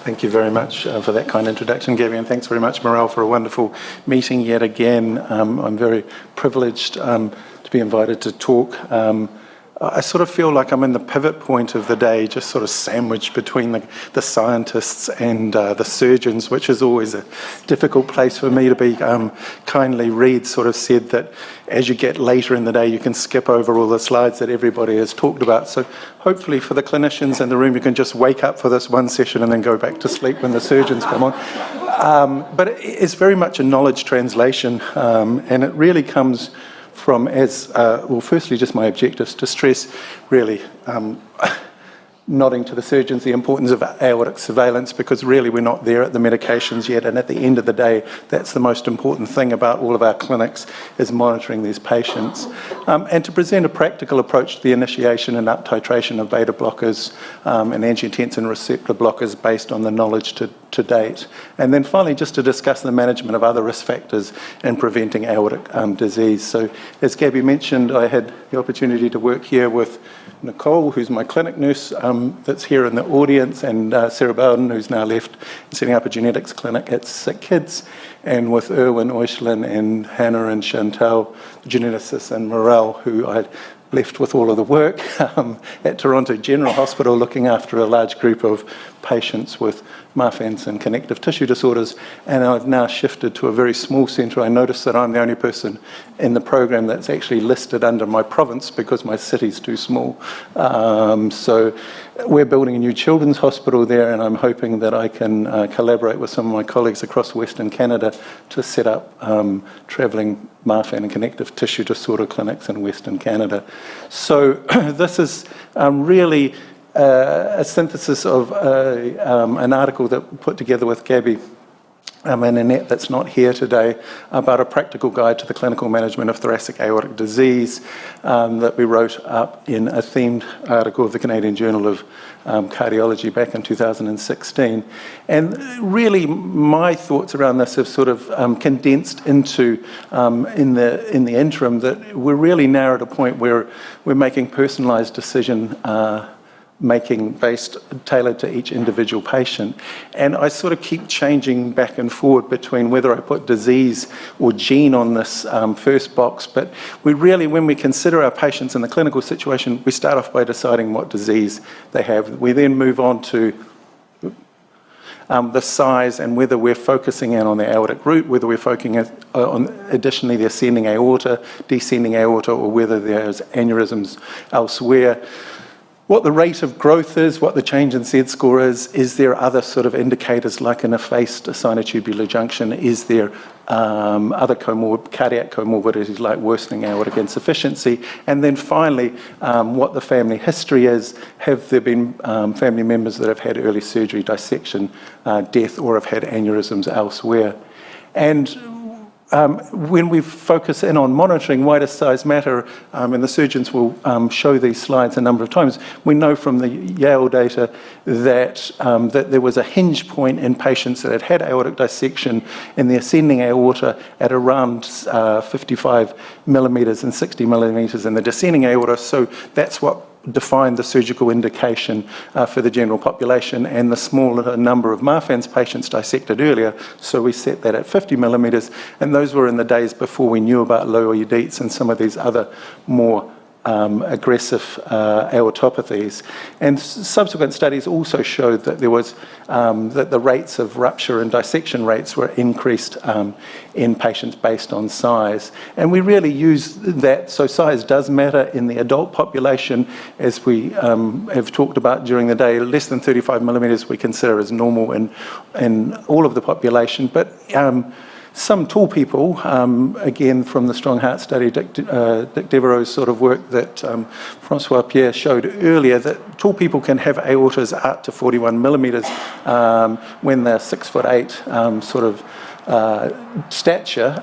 Thank you very much for that kind introduction, Gabby, and thanks very much, Morel, for a wonderful meeting yet again. I'm very privileged to be invited to talk. I sort of feel like I'm in the pivot point of the day, just sort of sandwiched between the scientists and the surgeons, which is always a difficult place for me to be. Kindly Reed sort of said that as you get later in the day, you can skip over all the slides that everybody has talked about. So hopefully for the clinicians in the room, you can just wake up for this one session and then go back to sleep when the surgeons come on. But it's very much a knowledge translation, and it really comes from firstly, just my objectives to stress really nodding to the surgeons the importance of aortic surveillance, because really we're not there at the medications yet, and at the end of the day, that's the most important thing about all of our clinics, is monitoring these patients. And to present a practical approach to the initiation and up titration of beta blockers and angiotensin receptor blockers based on the knowledge to date. And then finally, just to discuss the management of other risk factors in preventing aortic disease. So as Gabby mentioned, I had the opportunity to work here with Nicole, who's my clinic nurse that's here in the audience, and Sarah Bowden, who's now left, setting up a genetics clinic at SickKids, and with Erwin Oishlin and Hannah and Chantal, the geneticists, and Morel, who I left with all of the work at Toronto General Hospital, looking after a large group of patients with Marfan's and connective tissue disorders, and I've now shifted to a very small centre. I noticed that I'm the only person in the program that's actually listed under my province because my city's too small. So we're building a new children's hospital there, and I'm hoping that I can collaborate with some of my colleagues across Western Canada to set up travelling Marfan and connective tissue disorder clinics in Western Canada. So this is really a synthesis of an article that we put together with Gabby and Annette, that's not here today, about a practical guide to the clinical management of thoracic aortic disease that we wrote up in a themed article of the Canadian Journal of Cardiology back in 2016. And really, my thoughts around this have sort of condensed into, in the interim, that we're really now at a point where we're making personalised decision making tailored to each individual patient. And I sort of keep changing back and forward between whether I put disease or gene on this first box, but we really, when we consider our patients in the clinical situation, we start off by deciding what disease they have. We then move on to the size and whether we're focusing in on the aortic root, whether we're focusing on additionally the ascending aorta, descending aorta, or whether there's aneurysms elsewhere. What the rate of growth is, what the change in Z-score is there other sort of indicators like an effaced sinotubular junction? Is there other cardiac comorbidities like worsening aortic insufficiency? And then finally, what the family history is. Have there been family members that have had early surgery, dissection, death, or have had aneurysms elsewhere? And when we focus in on monitoring, why does size matter? And the surgeons will show these slides a number of times. We know from the Yale data that, that there was a hinge point in patients that had aortic dissection in the ascending aorta at around 55 millimetres and 60 millimetres in the descending aorta. So that's what defined the surgical indication for the general population, and the smaller number of Marfan's patients dissected earlier, so we set that at 50 millimetres, and those were in the days before we knew about Loeys-Dietz and some of these other more aggressive aortopathies. And subsequent studies also showed that there was that the rates of rupture and dissection rates were increased in patients based on size. And we really use that, so size does matter in the adult population, as we have talked about during the day. Less than 35 millimetres we consider as normal in all of the population, but some tall people, again from the Strong Heart study, Dick Devereaux's sort of work that Francois Pierre showed earlier, that tall people can have aortas up to 41 millimetres when they're 6'8", sort of stature.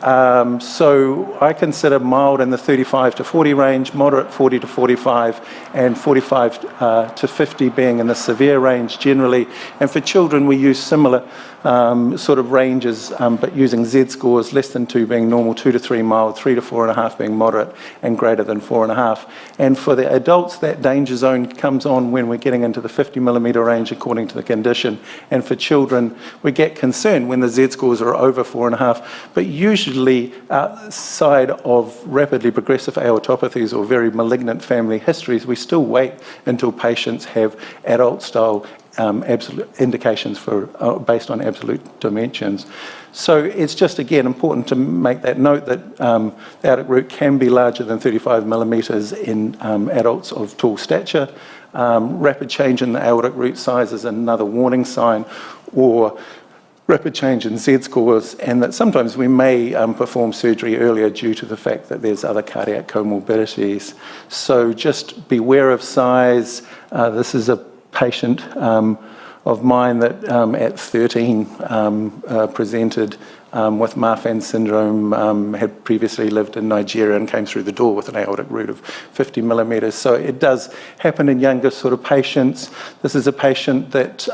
So I consider mild in the 35 to 40 range, moderate 40 to 45, and 45 to 50 being in the severe range generally. And for children, we use similar sort of ranges, but using Z-scores, less than 2 being normal, 2 to 3 mild, 3 to 4.5 being moderate, and greater than 4.5. And for the adults, that danger zone comes on when we're getting into the 50 millimeter range according to the condition. And for children, we get concerned when the Z-scores are over 4.5, but usually outside of rapidly progressive aortopathies or very malignant family histories, we still wait until patients have adult-style absolute indications for based on absolute dimensions. So it's just, again, important to make that note that the aortic root can be larger than 35 millimeters in adults of tall stature. Rapid change in the aortic root size is another warning sign, or rapid change in Z-scores, and that sometimes we may perform surgery earlier due to the fact that there's other cardiac comorbidities. So just beware of size. This is a patient of mine that at 13 presented with Marfan syndrome, had previously lived in Nigeria and came through the door with an aortic root of 50 millimeters. So it does happen in younger sort of patients. This is a patient that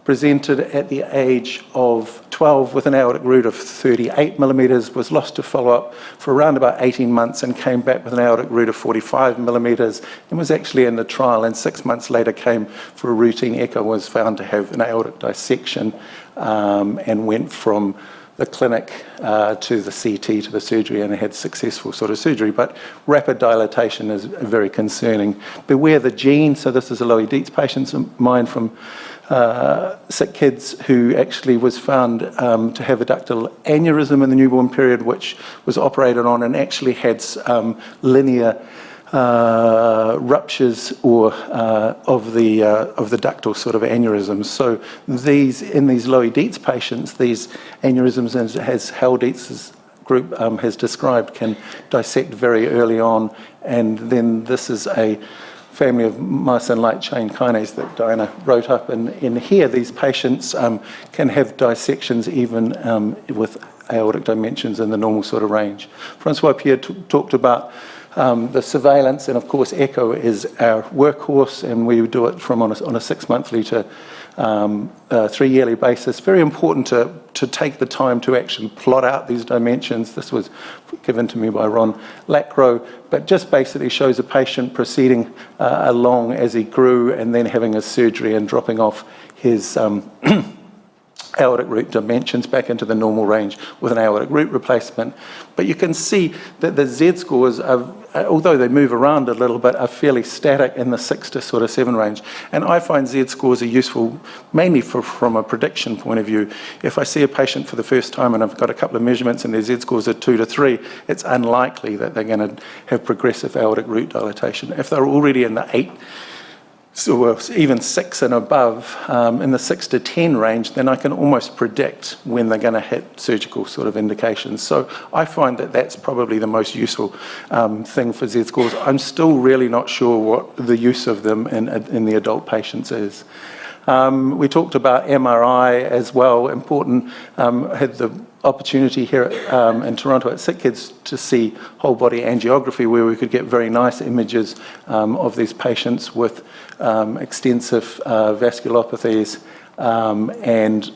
presented at the age of 12 with an aortic root of 38 millimeters, was lost to follow-up for around about 18 months and came back with an aortic root of 45 millimeters and was actually in the trial, and 6 months later came for a routine echo, was found to have an aortic dissection, and went from the clinic to the CT to the surgery and had successful sort of surgery. But rapid dilatation is very concerning. Beware the gene. So this is a Loeys-Dietz patient of mine from SickKids, who actually was found to have a ductal aneurysm in the newborn period, which was operated on and actually had linear ruptures or of the ductal sort of aneurysms. So in these Loeys-Dietz patients, these aneurysms, as Heritable group has described, can dissect very early on, and then this is a family of myosin light chain kinase that Diana wrote up, and in here these patients can have dissections even with aortic dimensions in the normal sort of range. Francois Pierre talked about the surveillance, and of course echo is our workhorse, and we do it from on a 6 monthly to 3 yearly basis. Very important to take the time to actually plot out these dimensions. This was given to me by Ron Lacroix, but just basically shows a patient proceeding along as he grew and then having a surgery and dropping off his aortic root dimensions back into the normal range with an aortic root replacement. But you can see that the Z-scores, although they move around a little bit, are fairly static in the 6 to sort of 7 range. And I find Z-scores are useful mainly from a prediction point of view. If I see a patient for the first time and I've got a couple of measurements and their Z-scores are 2 to 3, it's unlikely that they're going to have progressive aortic root dilatation. If they're already in the 8, so even 6 and above, in the 6 to 10 range, then I can almost predict when they're going to hit surgical sort of indications. So I find that that's probably the most useful thing for Z-scores. I'm still really not sure what the use of them in the adult patients is. We talked about MRI as well, important. Had the opportunity here in Toronto at SickKids to see whole body angiography, where we could get very nice images of these patients with extensive vasculopathies, and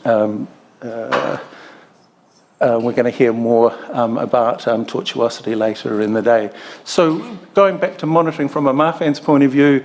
we're going to hear more about tortuosity later in the day. So going back to monitoring from a Marfan's point of view,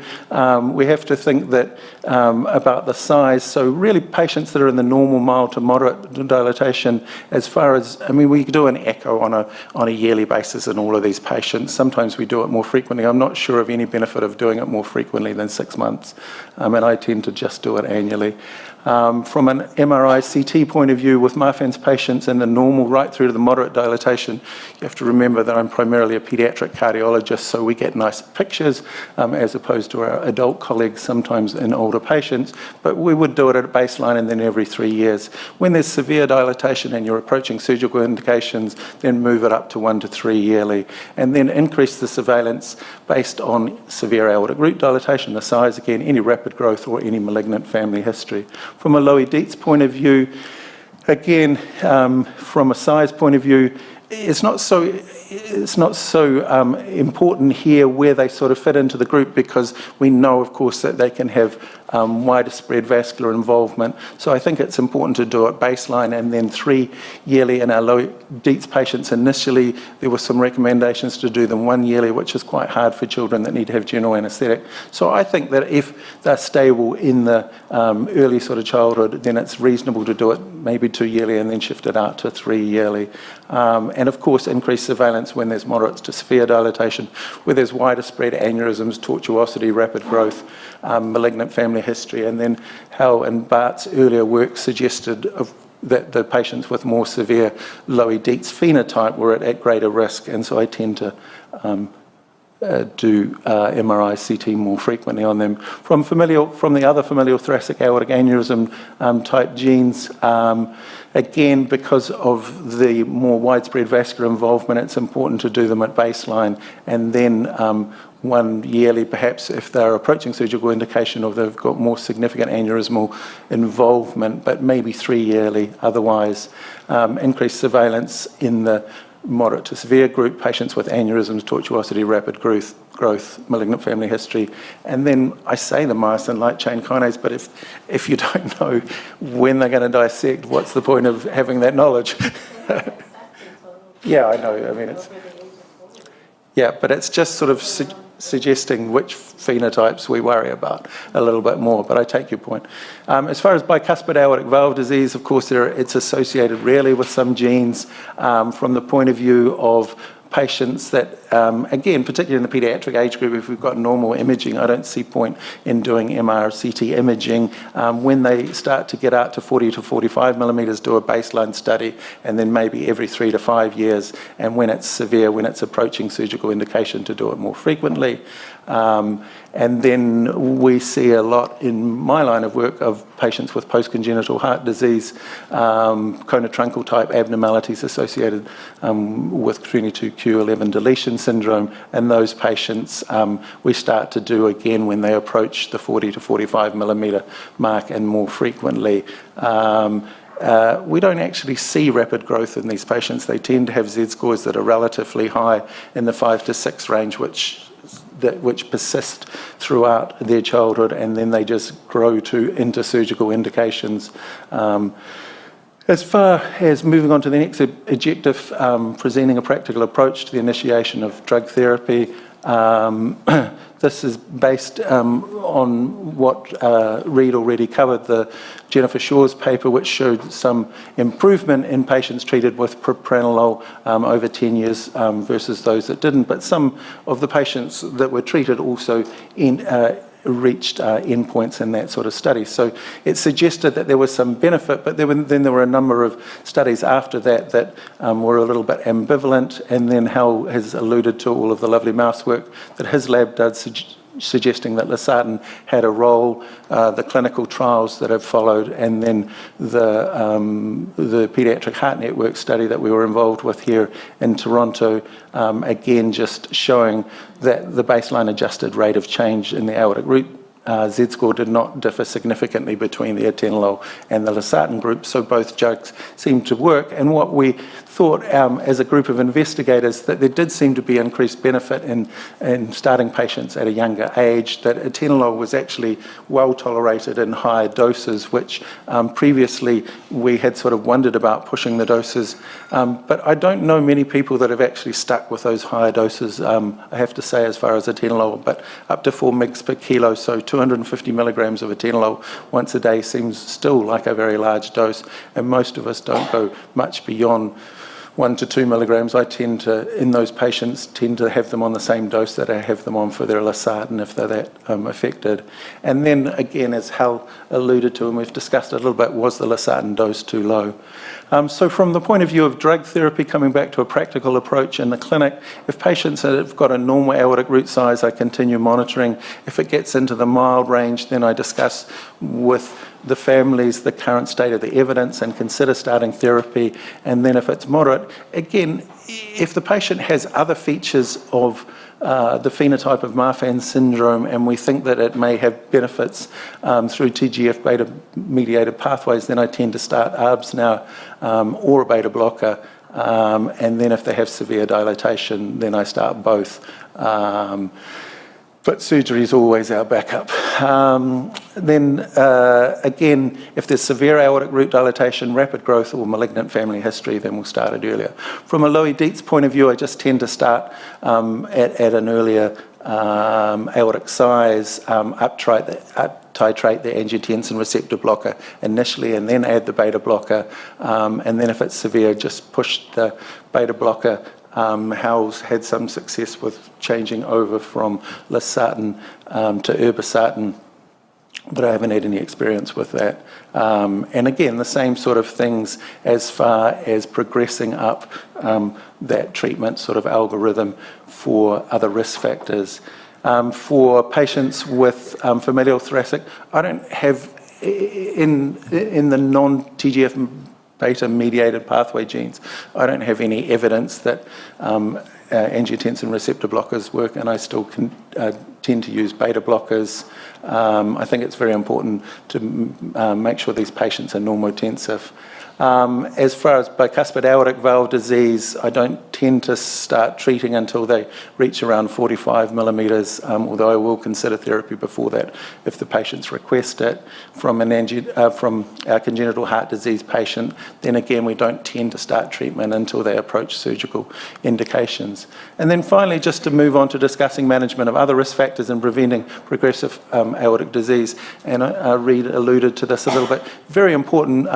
we have to think that about the size. So really patients that are in the normal mild to moderate dilatation, as far as, I mean, we do an echo on a yearly basis in all of these patients. Sometimes we do it more frequently. I'm not sure of any benefit of doing it more frequently than 6 months, and I tend to just do it annually. From an MRI CT point of view, with Marfan's patients and the normal right through to the moderate dilatation, you have to remember that I'm primarily a pediatric cardiologist, so we get nice pictures as opposed to our adult colleagues sometimes in older patients, but we would do it at a baseline and then every 3 years. When there's severe dilatation and you're approaching surgical indications, then move it up to 1 to 3 yearly, and then increase the surveillance based on severe aortic root dilatation, the size again, any rapid growth or any malignant family history. From a Loeys-Dietz point of view, Again, from a size point of view, it's not so important here where they sort of fit into the group, because we know, of course, that they can have wider spread vascular involvement. So I think it's important to do it baseline and then 3 yearly. In our Loeys-Dietz patients, initially there were some recommendations to do them 1 yearly, which is quite hard for children that need to have general anaesthetic. So I think that if they're stable in the early sort of childhood, then it's reasonable to do it maybe 2 yearly and then shift it out to 3 yearly. And of course, increased surveillance when there's moderate to severe dilatation, where there's wider spread aneurysms, tortuosity, rapid growth, malignant family history, and then Hal and Bart's earlier work suggested that the patients with more severe Loeys-Dietz phenotype were at greater risk, and so I tend to do MRI, CT more frequently on them. From the other familial thoracic aortic aneurysm type genes, again, because of the more widespread vascular involvement, it's important to do them at baseline, and then 1 yearly, perhaps, if they're approaching surgical indication or they've got more significant aneurysmal involvement, but maybe 3 yearly otherwise. Increased surveillance in the moderate to severe group, patients with aneurysms, tortuosity, rapid growth, malignant family history. And then I say the myosin light chain kinase, but if you don't know when they're going to dissect, what's the point of having that knowledge? Yeah, I know. I mean, but it's just sort of suggesting which phenotypes we worry about a little bit more, but I take your point. As far as bicuspid aortic valve disease, of course, it's associated rarely with some genes from the point of view of patients that, again, particularly in the pediatric age group, if we've got normal imaging, I don't see point in doing MR or CT imaging. When they start to get out to 40 to 45 millimeters, do a baseline study, and then maybe every 3 to 5 years, and when it's severe, when it's approaching surgical indication, to do it more frequently. And then we see a lot in my line of work of patients with post-congenital heart disease, conotruncal type abnormalities associated with 22q11 deletion syndrome, and those patients we start to do again when they approach the 40 to 45 millimeter mark and more frequently. We don't actually see rapid growth in these patients. They tend to have Z-scores that are relatively high in the 5 to 6 range, which persist throughout their childhood, and then they just grow into surgical indications. As far as moving on to the next objective, presenting a practical approach to the initiation of drug therapy. This is based on what Reid already covered, the Jennifer Shaw's paper, which showed some improvement in patients treated with propranolol over 10 years versus those that didn't. But some of the patients that were treated also reached endpoints in that sort of study. So it suggested that there was some benefit, but then there were a number of studies after that were a little bit ambivalent, and then Hal has alluded to all of the lovely mouse work that his lab does, suggesting that losartan had a role, the clinical trials that have followed, and then the Pediatric Heart Network study that we were involved with here in Toronto, again just showing that the baseline adjusted rate of change in the aortic root Z-score did not differ significantly between the atenolol and the losartan group, so both drugs seemed to work. And what we thought as a group of investigators, that there did seem to be increased benefit in starting patients at a younger age, that atenolol was actually well tolerated in higher doses, which previously we had sort of wondered about pushing the doses. But I don't know many people that have actually stuck with those higher doses, I have to say, as far as atenolol, but up to 4 mg per kilo, so 250 milligrams of atenolol once a day seems still like a very large dose, and most of us don't go much beyond 1 to 2 milligrams. I tend to, in those patients, tend to have them on the same dose that I have them on for their losartan if they're that affected. And then again, as Hal alluded to, and we've discussed it a little bit, was the losartan dose too low? So from the point of view of drug therapy, coming back to a practical approach in the clinic, if patients have got a normal aortic root size, I continue monitoring. If it gets into the mild range, then I discuss with the families the current state of the evidence and consider starting therapy. And then if it's moderate, again, if the patient has other features of the phenotype of Marfan syndrome, and we think that it may have benefits through TGF-beta mediated pathways, then I tend to start ARBs now or a beta blocker. And then if they have severe dilatation, then I start both. But surgery is always our backup. Then again, if there's severe aortic root dilatation, rapid growth or malignant family history, then we'll start it earlier. From a Loeys-Dietz point of view, I just tend to start at an earlier aortic size, titrate the angiotensin receptor blocker initially and then add the beta blocker. And then if it's severe, just push the beta blocker. Hal's had some success with changing over from losartan to irbesartan, but I haven't had any experience with that. And again, the same sort of things as far as progressing up that treatment sort of algorithm for other risk factors. For patients with familial thoracic, I don't have, in the non-TGF beta-mediated pathway genes, I don't have any evidence that angiotensin receptor blockers work, and I still tend to use beta blockers. I think it's very important to make sure these patients are normotensive. As far as bicuspid aortic valve disease, I don't tend to start treating until they reach around 45 millimetres, although I will consider therapy before that if the patients request it. From our congenital heart disease patient, then again, we don't tend to start treatment until they approach surgical indications. And then finally, just to move on to discussing management of other risk factors in preventing progressive aortic disease, and Reid alluded to this a little bit, very important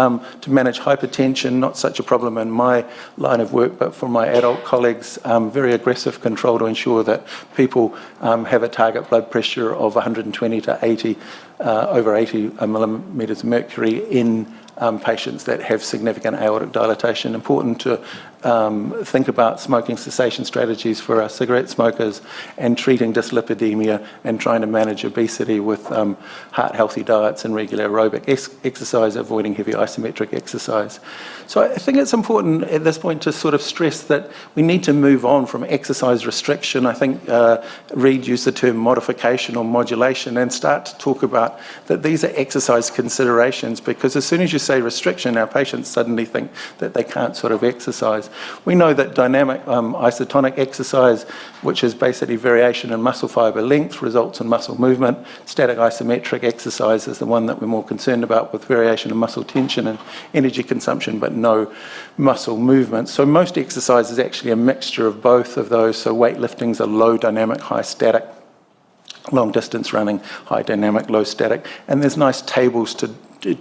to manage hypertension, not such a problem in my line of work, but for my adult colleagues, very aggressive control to ensure that people have a target blood pressure of 120 to 80, over 80 millimetres of mercury in patients that have significant aortic dilatation. Important to think about smoking cessation strategies for our cigarette smokers and treating dyslipidemia and trying to manage obesity with heart-healthy diets and regular aerobic exercise, avoiding heavy isometric exercise. So I think it's important at this point to sort of stress that we need to move on from exercise restriction. I think Reid used the term modification or modulation, and start to talk about that these are exercise considerations, because as soon as you say restriction, our patients suddenly think that they can't sort of exercise. We know that dynamic isotonic exercise, which is basically variation in muscle fibre length, results in muscle movement. Static isometric exercise is the one that we're more concerned about, with variation in muscle tension and energy consumption, but no muscle movement. So most exercise is actually a mixture of both of those. So weightlifting's a low dynamic, high static. Long distance running, high dynamic, low static. And there's nice tables to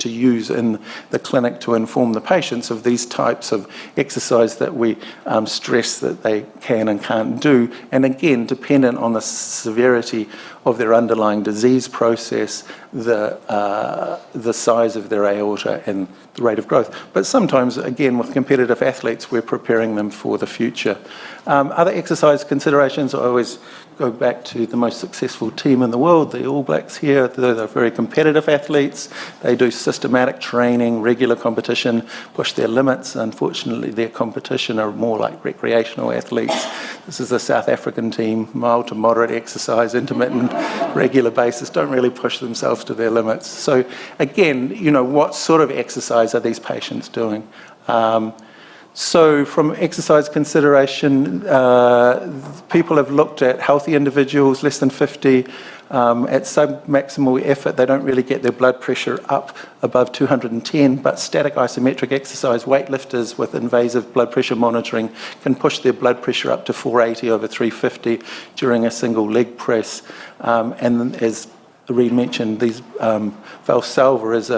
use in the clinic to inform the patients of these types of exercise that we stress that they can and can't do. And again, dependent on the severity of their underlying disease process, the size of their aorta and the rate of growth. But sometimes, again, with competitive athletes, we're preparing them for the future. Other exercise considerations, I always go back to the most successful team in the world, the All Blacks here. They're very competitive athletes. They do systematic training, regular competition, push their limits. Unfortunately, their competition are more like recreational athletes. This is the South African team, mild to moderate exercise, intermittent, regular basis, don't really push themselves to their limits. So again, you know, what sort of exercise are these patients doing? So from exercise consideration, people have looked at healthy individuals, less than 50, at sub-maximal effort, they don't really get their blood pressure up above 210, but static isometric exercise, weightlifters with invasive blood pressure monitoring can push their blood pressure up to 480 over 350 during a single leg press. And as Reid mentioned, these Valsalva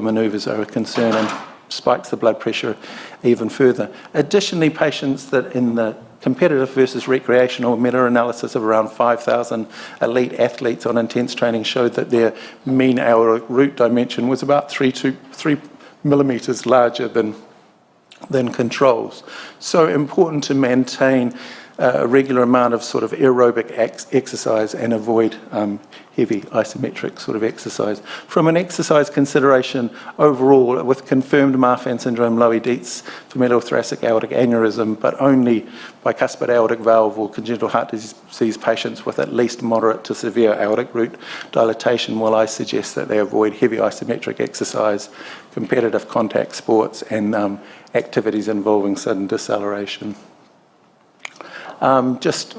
manoeuvres are a concern and spikes the blood pressure even further. Additionally, patients that in the competitive versus recreational meta-analysis of around 5,000 elite athletes on intense training showed that their mean aortic root dimension was about 3 millimetres larger than controls. So important to maintain a regular amount of sort of aerobic exercise and avoid heavy isometric sort of exercise. From an exercise consideration overall, with confirmed Marfan syndrome, Loeys-Dietz, familial thoracic aortic aneurysm, but only bicuspid aortic valve or congenital heart disease patients with at least moderate to severe aortic root dilatation, well, I suggest that they avoid heavy isometric exercise, competitive contact sports, and activities involving sudden deceleration.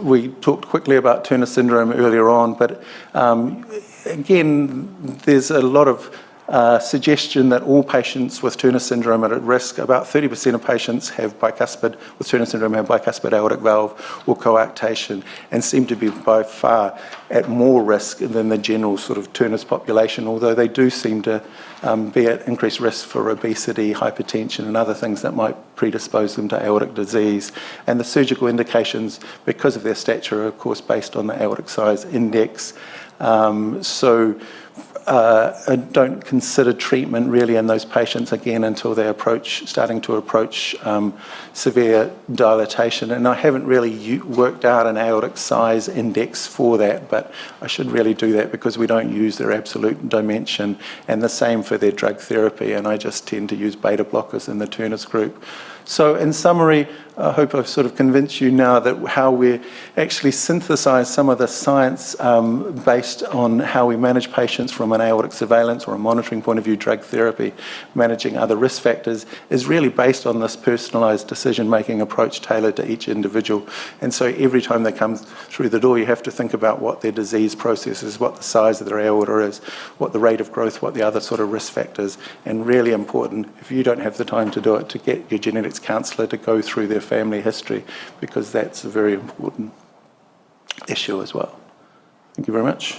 We talked quickly about Turner syndrome earlier on, but again, there's a lot of suggestion that all patients with Turner syndrome are at risk. About 30% of patients with Turner syndrome have bicuspid aortic valve or coarctation and seem to be by far at more risk than the general sort of Turner's population, although they do seem to be at increased risk for obesity, hypertension, and other things that might predispose them to aortic disease. And the surgical indications, because of their stature, are of course based on the aortic size index. Don't consider treatment really in those patients again until they starting to approach severe dilatation. And I haven't really worked out an aortic size index for that, but I should really do that because we don't use their absolute dimension, and the same for their drug therapy, and I just tend to use beta blockers in the Turner's group. So in summary, I hope I've sort of convinced you now that how we actually synthesize some of the science based on how we manage patients from an aortic surveillance or a monitoring point of view, drug therapy, managing other risk factors, is really based on this personalized decision-making approach tailored to each individual. And so every time they come through the door, you have to think about what their disease process is, what the size of their aorta is, what the rate of growth, what the other sort of risk factors, and really important, if you don't have the time to do it, to get your genetics counsellor to go through their family history, because that's a very important issue as well. Thank you very much.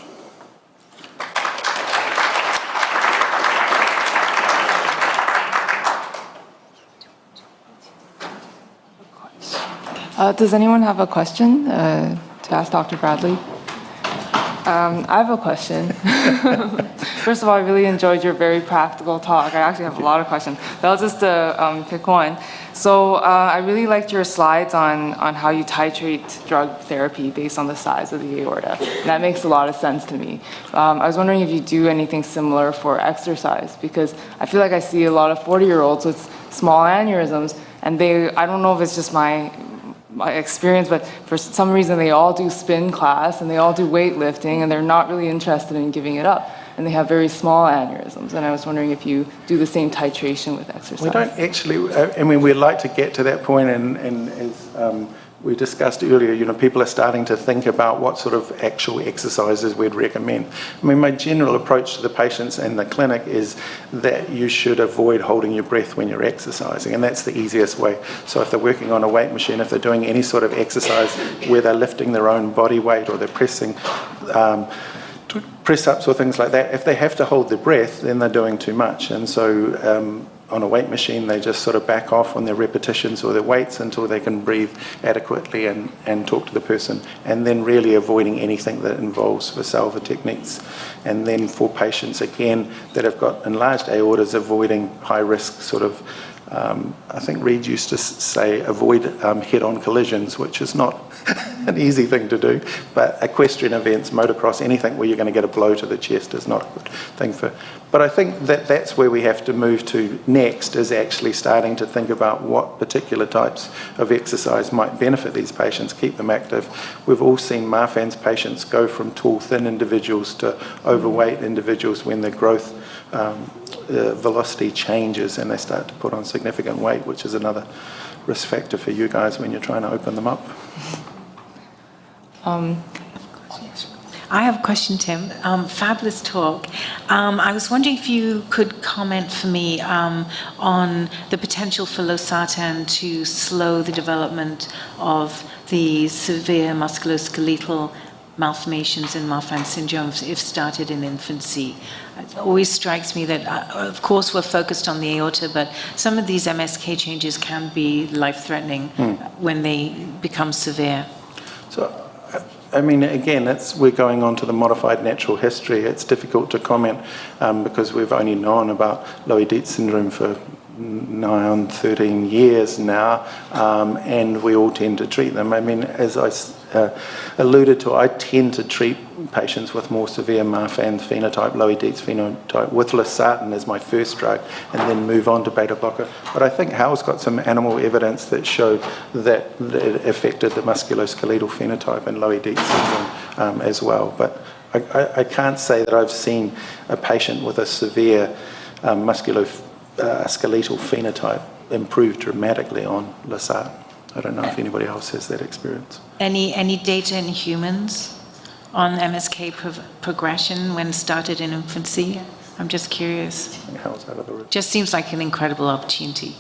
Does anyone have a question to ask Dr. Bradley? I have a question. First of all, I really enjoyed your very practical talk. I actually have a lot of questions, but I'll just pick one. So I really liked your slides on how you titrate drug therapy based on the size of the aorta. And that makes a lot of sense to me. I was wondering if you do anything similar for exercise, because I feel like I see a lot of 40-year-olds with small aneurysms, and I don't know if it's just my experience, but for some reason they all do spin class and they all do weightlifting and they're not really interested in giving it up. And they have very small aneurysms. And I was wondering if you do the same titration with exercise. We don't actually, we'd like to get to that point, and as we discussed earlier, people are starting to think about what sort of actual exercises we'd recommend. My general approach to the patients in the clinic is that you should avoid holding your breath when you're exercising, and that's the easiest way. So if they're working on a weight machine, if they're doing any sort of exercise where they're lifting their own body weight or they're pressing press-ups or things like that, if they have to hold their breath, then they're doing too much. And so on a weight machine, they just sort of back off on their repetitions or their weights until they can breathe adequately and talk to the person, and then really avoiding anything that involves Valsalva techniques. And then for patients, again, that have got enlarged aortas, avoiding high-risk sort of, I think Reid used to say, avoid head-on collisions, which is not an easy thing to do, but equestrian events, motocross, anything where you're going to get a blow to the chest is not a good thing for. But I think that that's where we have to move to next, is actually starting to think about what particular types of exercise might benefit these patients, keep them active. We've all seen Marfan's patients go from tall, thin individuals to overweight individuals when their growth velocity changes and they start to put on significant weight, which is another risk factor for you guys when you're trying to open them up. I have a question, Tim. Fabulous talk. I was wondering if you could comment for me on the potential for losartan to slow the development of the severe musculoskeletal malformations in Marfan syndrome if started in infancy. It always strikes me that, of course, we're focused on the aorta, but some of these MSK changes can be life-threatening when they become severe. So, again, we're going on to the modified natural history. It's difficult to comment because we've only known about Loeys-Dietz syndrome for nigh on 13 years now, and we all tend to treat them. I mean, as I alluded to, I tend to treat patients with more severe Marfan phenotype, Loeys-Dietz phenotype, with losartan as my first drug, and then move on to beta blocker. But I think Hal's got some animal evidence that showed that it affected the musculoskeletal phenotype and Loeys-Dietz syndrome as well. But I can't say that I've seen a patient with a severe musculoskeletal phenotype improve dramatically on losartan. I don't know if anybody else has that experience. Any data in humans on MSK progression when started in infancy? I'm just curious. Hal's out of the room. Just seems like an incredible opportunity.